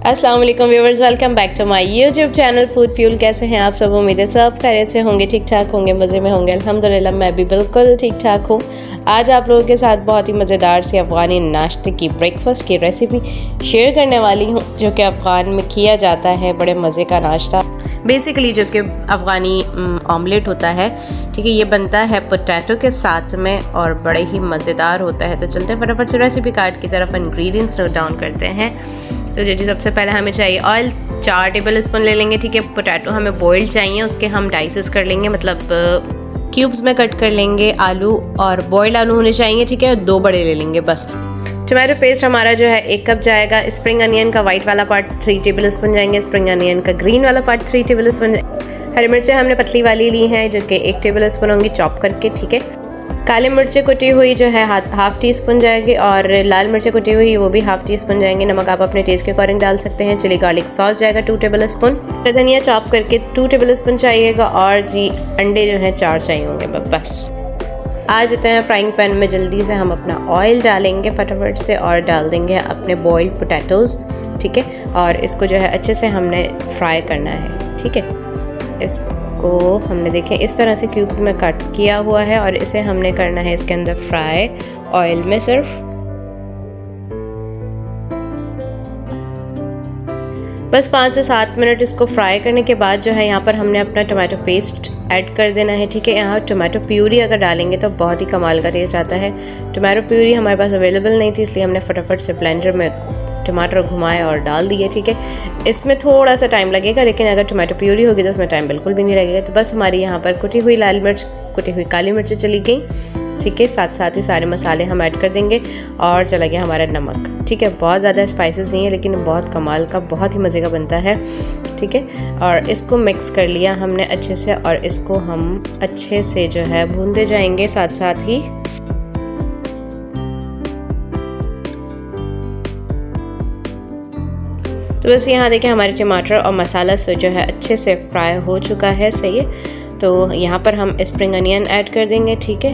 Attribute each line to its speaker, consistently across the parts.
Speaker 1: अस्सलाम वालेकुम viewers, welcome back to my YouTube channel Food Fuel. कैसे हैं आप सब? उम्मीद है सब खैरियत से होंगे, ठीक ठाक होंगे, मज़े में होंगे। अल्हम्दुलिल्लाह मैं भी बिल्कुल ठीक ठाक हूँ। आज आप लोगों के साथ बहुत ही मज़ेदार सी अफ़गानी नाश्ते की ब्रेकफास्ट की रेसिपी शेयर करने वाली हूँ, जो कि अफ़गान में किया जाता है। बड़े मज़े का नाश्ता, बेसिकली जो कि अफ़गानी ऑमलेट होता है, ठीक है। ये बनता है पोटैटो के साथ में और बड़े ही मज़ेदार होता है। तो चलते हैं फटाफट से रेसिपी कार्ड की तरफ, इंग्रेडिएंट्स नोट डाउन करते हैं। तो जी सबसे पहले हमें चाहिए ऑयल, 4 टेबल स्पून ले लेंगे, ठीक है। पोटैटो हमें बॉइल्ड चाहिए, उसके हम डाइसेस कर लेंगे, मतलब क्यूब्स में कट कर लेंगे। आलू और बॉइल्ड आलू होने चाहिए, ठीक है। 2 बड़े ले लेंगे बस। टमाटो पेस्ट हमारा जो है 1 कप जाएगा। स्प्रिंग अनियन का वाइट वाला पार्ट 3 टेबल स्पून जाएंगे। स्प्रिंग अनियन का ग्रीन वाला पार्ट 3 टेबल स्पून। हरी मिर्चें हमने पतली वाली ली हैं, जो कि 1 टेबल स्पून होंगी चॉप करके, ठीक है। काली मिर्चें कुटी हुई जो है हाफ टी स्पून जाएगी, और लाल मिर्चें कुटी हुई वो भी हाफ टी स्पून जाएंगे। नमक आप अपने टेस्ट के अकॉर्डिंग डाल सकते हैं। चिली गार्लिक सॉस जाएगा 2 टेबल स्पून। धनिया चॉप करके 2 टेबल स्पून चाहिएगा, और जी अंडे जो हैं 4 चाहिए होंगे बस। आ जाते हैं फ्राइंग पैन में, जल्दी से हम अपना ऑयल डालेंगे फटाफट से, और डाल देंगे अपने बॉइल्ड पोटैटोज़, ठीक है। और इसको जो है अच्छे से हमने फ्राई करना है, ठीक है। इसको हमने देखें इस तरह से क्यूब्स में कट किया हुआ है, और इसे हमने करना है इसके अंदर फ्राई ऑयल में सिर्फ। बस 5 से 7 मिनट इसको फ्राई करने के बाद जो है यहाँ पर हमने अपना टमाटो पेस्ट ऐड कर देना है, ठीक है। यहाँ टमाटो प्यूरी अगर डालेंगे तो बहुत ही कमाल का टेस्ट आता है। टमाटो प्यूरी हमारे पास अवेलेबल नहीं थी, इसलिए हमने फटाफट से ब्लेंडर में टमाटर घुमाए और डाल दिए, ठीक है। इसमें थोड़ा सा टाइम लगेगा, लेकिन अगर टमाटो प्यूरी होगी तो उसमें टाइम बिल्कुल भी नहीं लगेगा। तो बस हमारी यहाँ पर कुटी हुई लाल मिर्च, कुटी हुई काली मिर्च चली गई, ठीक है। साथ साथ ही सारे मसाले हम ऐड कर देंगे, और चला गया हमारा नमक, ठीक है। बहुत ज़्यादा स्पाइसेस नहीं है, लेकिन बहुत कमाल का, बहुत ही मज़े का बनता है, ठीक है। और इसको मिक्स कर लिया हमने अच्छे से, और इसको हम अच्छे से जो है भूनते जाएंगे साथ साथ ही। तो बस यहाँ देखें हमारे टमाटर और मसाला से जो है अच्छे से फ्राई हो चुका है, सही है। तो यहाँ पर हम स्प्रिंग अनियन ऐड कर देंगे, ठीक है।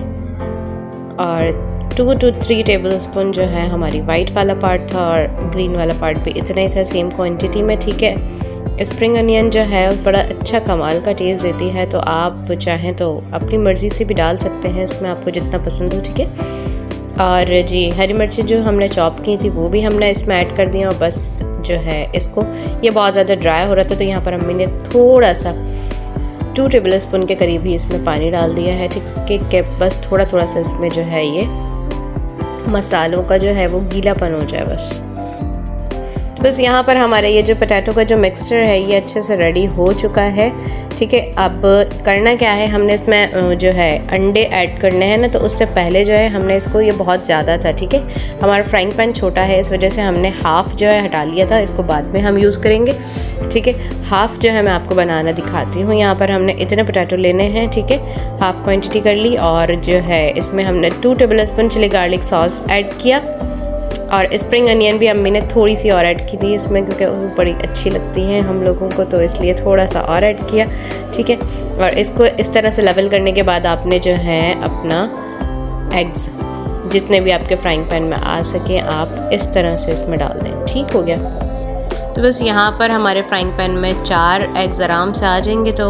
Speaker 1: और 2 to 3 टेबल स्पून जो है हमारी वाइट वाला पार्ट था, और ग्रीन वाला पार्ट भी इतना ही था, सेम क्वांटिटी में, ठीक है। स्प्रिंग अनियन जो है बड़ा अच्छा कमाल का टेस्ट देती है, तो आप चाहें तो अपनी मर्ज़ी से भी डाल सकते हैं इसमें, आपको जितना पसंद हो, ठीक है। और जी हरी मिर्ची जो हमने चॉप की थी वो भी हमने इसमें ऐड कर दिया, और बस जो है इसको, ये बहुत ज़्यादा ड्राई हो रहा था, तो यहाँ पर हमने थोड़ा सा 2 टेबल स्पून के करीब ही इसमें पानी डाल दिया है, ठीक है। बस थोड़ा थोड़ा सा इसमें जो है ये मसालों का जो है वो गीलापन हो जाए बस। तो बस यहाँ पर हमारे ये जो पोटैटो का जो मिक्सचर है ये अच्छे से रेडी हो चुका है, ठीक है। अब करना क्या है, हमने इसमें जो है अंडे ऐड करने हैं ना, तो उससे पहले जो है हमने इसको, ये बहुत ज़्यादा था, ठीक है। हमारा फ्राइंग पैन छोटा है, इस वजह से हमने हाफ़ जो है हटा लिया था, इसको बाद में हम यूज़ करेंगे, ठीक है। हाफ़ जो है मैं आपको बनाना दिखाती हूँ। यहाँ पर हमने इतने पोटैटो लेने हैं, ठीक है, हाफ़ क्वान्टिटी कर ली, और जो है इसमें हमने 2 table spoon chilli garlic sauce add किया, और स्प्रिंग अनियन भी अम्मी ने थोड़ी सी और ऐड की थी इसमें, क्योंकि वो बड़ी अच्छी लगती हैं हम लोगों को, तो इसलिए थोड़ा सा और ऐड किया, ठीक है। और इसको इस तरह से लेवल करने के बाद आपने जो है अपना एग्स, जितने भी आपके फ्राइंग पैन में आ सकें, आप इस तरह से इसमें डाल दें, ठीक हो गया। तो बस यहाँ पर हमारे फ्राइंग पैन में 4 एग्स आराम से आ जाएंगे, तो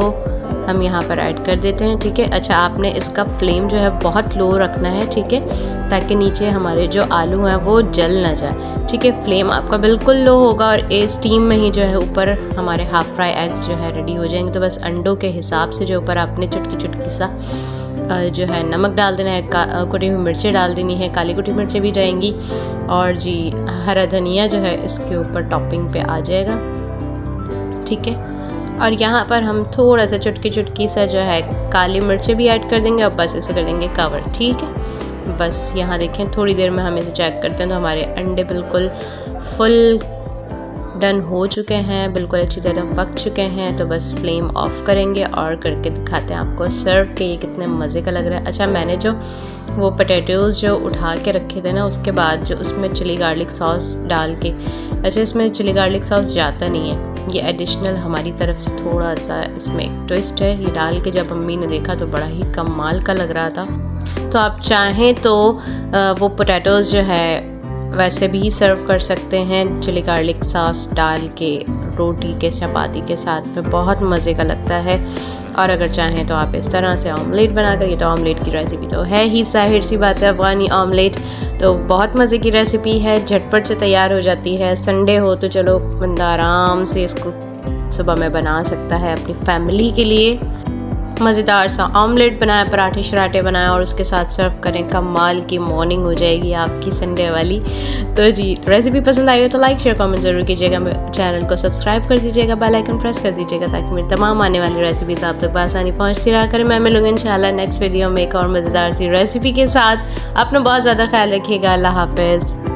Speaker 1: हम यहाँ पर ऐड कर देते हैं, ठीक है। अच्छा, आपने इसका फ्लेम जो है बहुत लो रखना है, ठीक है, ताकि नीचे हमारे जो आलू हैं वो जल ना जाए, ठीक है। फ्लेम आपका बिल्कुल लो होगा, और स्टीम में ही जो है ऊपर हमारे हाफ फ्राई एग्स जो है रेडी हो जाएंगे। तो बस अंडों के हिसाब से जो ऊपर आपने चुटकी चुटकी सा जो है नमक डाल देना है, कुटी हुई मिर्चें डाल देनी है, काली कुटी मिर्चें भी जाएंगी, और जी हरा धनिया जो है इसके ऊपर टॉपिंग पे आ जाएगा, ठीक है। और यहाँ पर हम थोड़ा सा चुटकी सा जो है काली मिर्चें भी ऐड कर देंगे, और बस इसे कर देंगे कवर, ठीक है। बस यहाँ देखें थोड़ी देर में हम इसे चेक करते हैं, तो हमारे अंडे बिल्कुल फुल डन हो चुके हैं, बिल्कुल अच्छी तरह पक चुके हैं। तो बस फ्लेम ऑफ करेंगे और करके दिखाते हैं आपको सर्व के ये कितने मज़े का लग रहा है। अच्छा, मैंने जो वो पोटैटोज़ जो उठा के रखे थे ना, उसके बाद जो उसमें चिली गार्लिक सॉस डाल के, अच्छा इसमें चिली गार्लिक सॉस जाता नहीं है, ये एडिशनल हमारी तरफ से थोड़ा सा इसमें एक ट्विस्ट है। ये डाल के जब अम्मी ने देखा तो बड़ा ही कमाल का लग रहा था। तो आप चाहें तो वो पोटैटोज़ जो है वैसे भी सर्व कर सकते हैं चिली गार्लिक सॉस डाल के रोटी के चपाती के साथ में, बहुत मज़े का लगता है। और अगर चाहें तो आप इस तरह से ऑमलेट बनाकर, ये तो ऑमलेट की रेसिपी तो है ही, ज़ाहिर सी बात है अफ़गानी ऑमलेट तो बहुत मज़े की रेसिपी है, झटपट से तैयार हो जाती है। संडे हो तो चलो बंदा आराम से इसको सुबह में बना सकता है अपनी फैमिली के लिए। मज़ेदार सा ऑमलेट बनाया, पराठे शराठे बनाया और उसके साथ सर्व करें, कमाल की मॉर्निंग हो जाएगी आपकी संडे वाली। तो जी, रेसिपी पसंद आई हो तो लाइक शेयर कमेंट ज़रूर कीजिएगा, चैनल को सब्सक्राइब कर दीजिएगा, बेल आइकन प्रेस कर दीजिएगा ताकि मेरी तमाम आने वाली रेसिपीज़ आप तक आसानी पहुँचती रहा करें। मैं मिलूँगी इंशाल्लाह नेक्स्ट वीडियो में एक और मज़ेदार सी रेसिपी के साथ। अपना बहुत ज़्यादा ख्याल रखिएगा। अल्लाह हाफ़िज़।